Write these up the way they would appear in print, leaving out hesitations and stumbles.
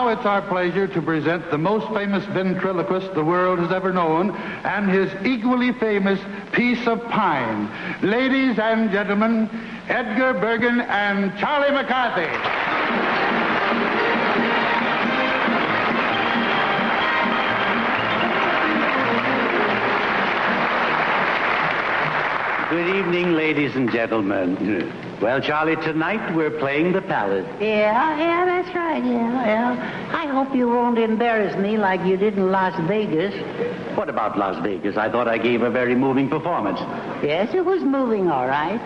now it's our pleasure to present the most famous ventriloquist the world has ever known and his equally famous piece of pine. Ladies and gentlemen, Edgar Bergan and Charlie McCarthy. Good evening, ladies and gentlemen. Well, Charlie, tonight we're playing the Palace. Yeah, that's right, yeah. I hope you won't embarrass me like you did in Las Vegas. What about Las Vegas? I thought I gave a very moving performance. Yes, it was moving, all right.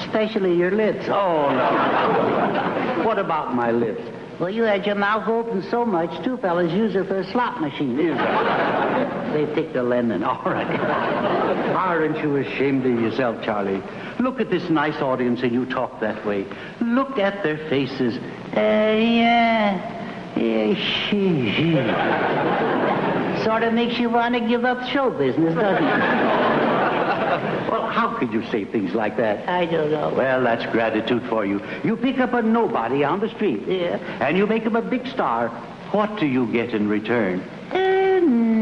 Especially your lips. Oh, no. What about my lips? Well, you had your mouth open so much, two fellas use it for a slot machine. They picked a lemon. All right. Aren't you ashamed of yourself, Charlie? Look at this nice audience and you talk that way. Look at their faces. Sort of makes you want to give up show business, doesn't it? Well, how could you say things like that? I don't know. Well, that's gratitude for you. You pick up a nobody on the street. Yeah. And you make him a big star. What do you get in return?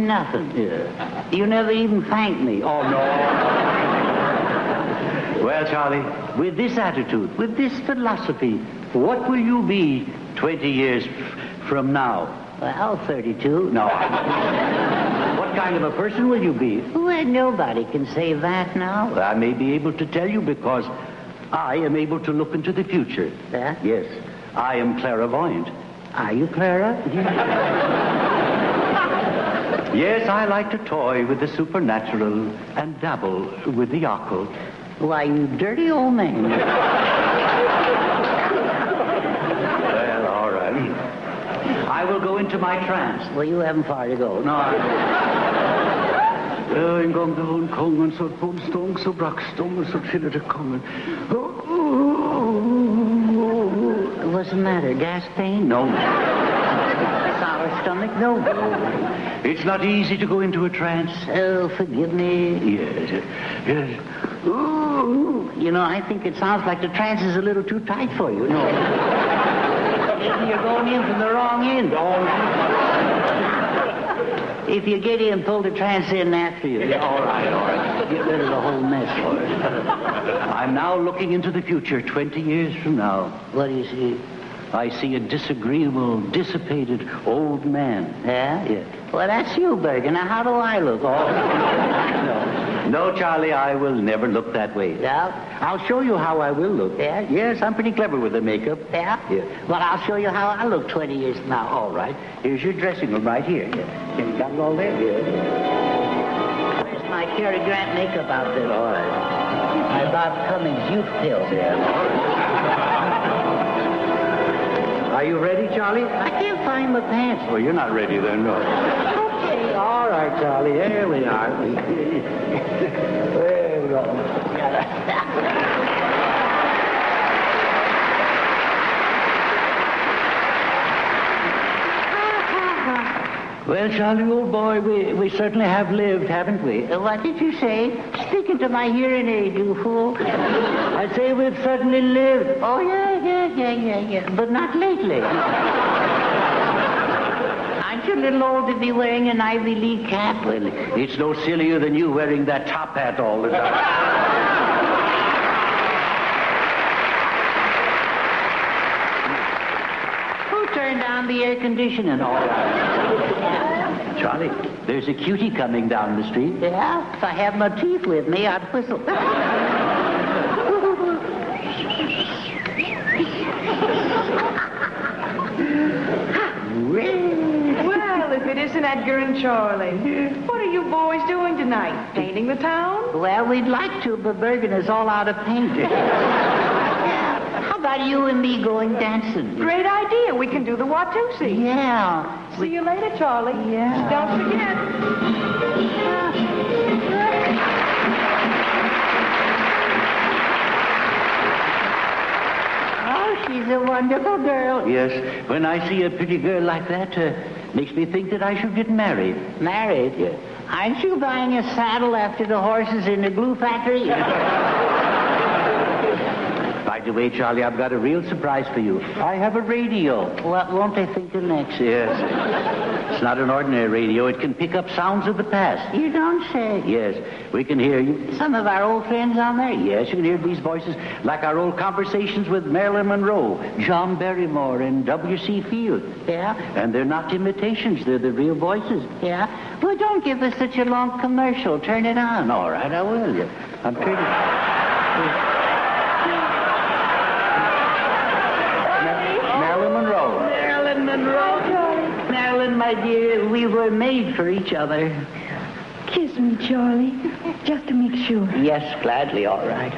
Nothing. Yeah. You never even thanked me. Oh, no. Well, Charlie, with this attitude, with this philosophy, what will you be 20 years from now? Well, 32. No. What kind of a person will you be? Well, nobody can say that now. Well, I may be able to tell you because I am able to look into the future. Yeah? Yes. I am clairvoyant. Are you, Clara? Yes, I like to toy with the supernatural and dabble with the occult. Why, you dirty old man. Well, all right. I will go into my trance. Well, you haven't far to go. No, I'm going to Hong Kong and so Boomstone, so Brockstone, so Chiller to come. What's the matter? Gas pain? No. Sour stomach? No. It's not easy to go into a trance. Oh, forgive me. Yes, yes. Ooh, you know, I think it sounds like the trance is a little too tight for you. No. Maybe you're going in from the wrong end. If you get in, pull the trance in after you. Yeah, all right. Get rid of the whole mess. I'm now looking into the future, 20 years from now. What do you see? I see a disagreeable, dissipated old man. Yeah? Yeah. Well, that's you, Bergen. Now, how do I look? No, Charlie, I will never look that way. Yeah? I'll show you how I will look. Yeah? Yes, I'm pretty clever with the makeup. Yeah? Yeah. Well, I'll show you how I look 20 years from now. All right. Here's your dressing room right here. Yeah. You got it all there? Yeah. Where's my Cary Grant makeup outfit? All right. My Bob Cummings youth pills. Yeah. Are you ready, Charlie? I can't find my pants. Well, you're not ready then, no. Okay. All right, Charlie. Here we are. There we go. Well, Charlie, old boy, we certainly have lived, haven't we? What did you say? Speaking to my hearing aid, you fool. I say we've certainly lived. Oh, yeah. But not lately. Aren't you a little old to be wearing an Ivy League cap? Well, it's no sillier than you wearing that top hat all the time. Who turned down the air conditioning? All right. Charlie, there's a cutie coming down the street. Yeah? If I had my teeth with me, I'd whistle. Well, if it isn't Edgar and Charlie. What are you boys doing tonight? Painting the town? Well, we'd like to, but Bergen is all out of paint. Yeah. How about you and me going dancing? Great idea. We can do the Watusi. Yeah. See you later, Charlie. Yeah. Don't forget. Oh, she's a wonderful girl. Yes, when I see a pretty girl like that, makes me think that I should get married. Married? Yeah. Aren't you buying a saddle after the horses in the glue factory? If I the way, Charlie, I've got a real surprise for you. I have a radio. What won't they think of next? Yes. It's not an ordinary radio. It can pick up sounds of the past. You don't say. Yes, we can hear you. Some of our old friends on there? Yes, you can hear these voices like our old conversations with Marilyn Monroe, John Barrymore, and W.C. Field. Yeah? And they're not imitations. They're the real voices. Yeah? Well, don't give us such a long commercial. Turn it on. All right, I will. Yeah. I'm pretty... Marilyn Monroe. Marilyn Monroe. Marilyn, my dear, we were made for each other. Kiss me, Charlie, just to make sure. Yes, gladly, all right.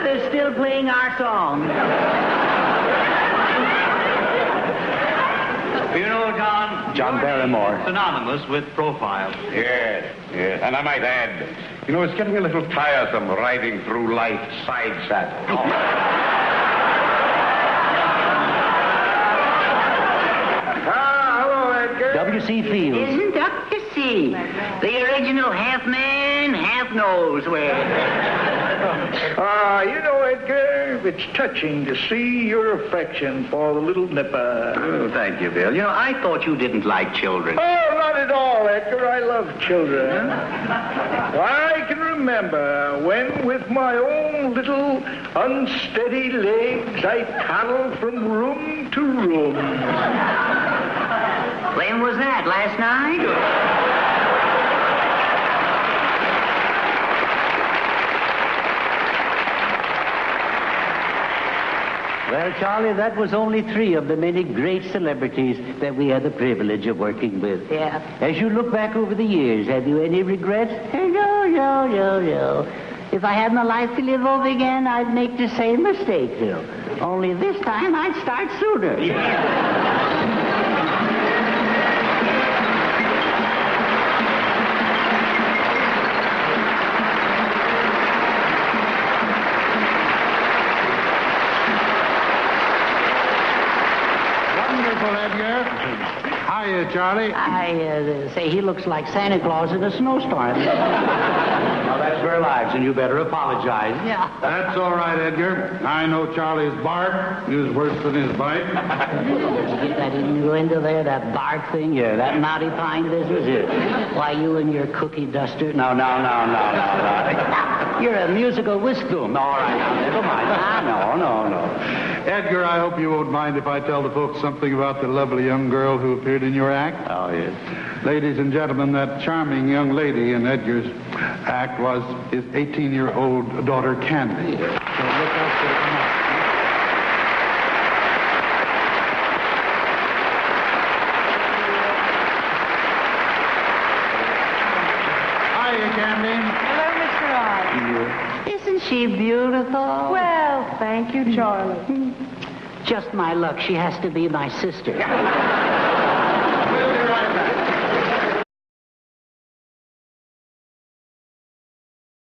They're still playing our song. You know, John Barrymore. Synonymous with profile. Yes, yes. And I might add, you know, it's getting a little tiresome riding through life side saddle. Hello, Edgar. W.C. Field. Isn't Dr. C. The original half man, half nose where? You know, Edgar, it's touching to see your affection for the little nipper. Oh, thank you, Bill. You know, I thought you didn't like children. Oh, not at all, Edgar. I love children. I can remember when, with my own little unsteady legs, I paddled from room to room. When was that? Last night? Well, Charlie, that was only 3 of the many great celebrities that we had the privilege of working with. Yeah. As you look back over the years, have you any regrets? No. If I had my life to live over again, I'd make the same mistake, Bill. Only this time I'd start sooner. Wonderful, Edgar. Hiya, Charlie. I say he looks like Santa Claus in a snowstorm. Now, that's their lives, and you better apologize. Yeah. That's all right, Edgar. I know Charlie's bark is worse than his bite. Did you get that innuendo there, that bark thing? Yeah, that Naughty pine business? Yeah. Why, you and your cookie duster? No. You're a musical whisk-doom. All right, now, never mind. No. Edgar, I hope you won't mind if I tell the folks something about the lovely young girl who appeared in your act. Oh, yes. Ladies and gentlemen, that charming young lady in Edgar's act was his 18-year-old daughter, Candy. So look out for the Hiya, Candy. Hello, Mr. Oz. Isn't she beautiful? Well, thank you, Charlie. Just my luck. She has to be my sister.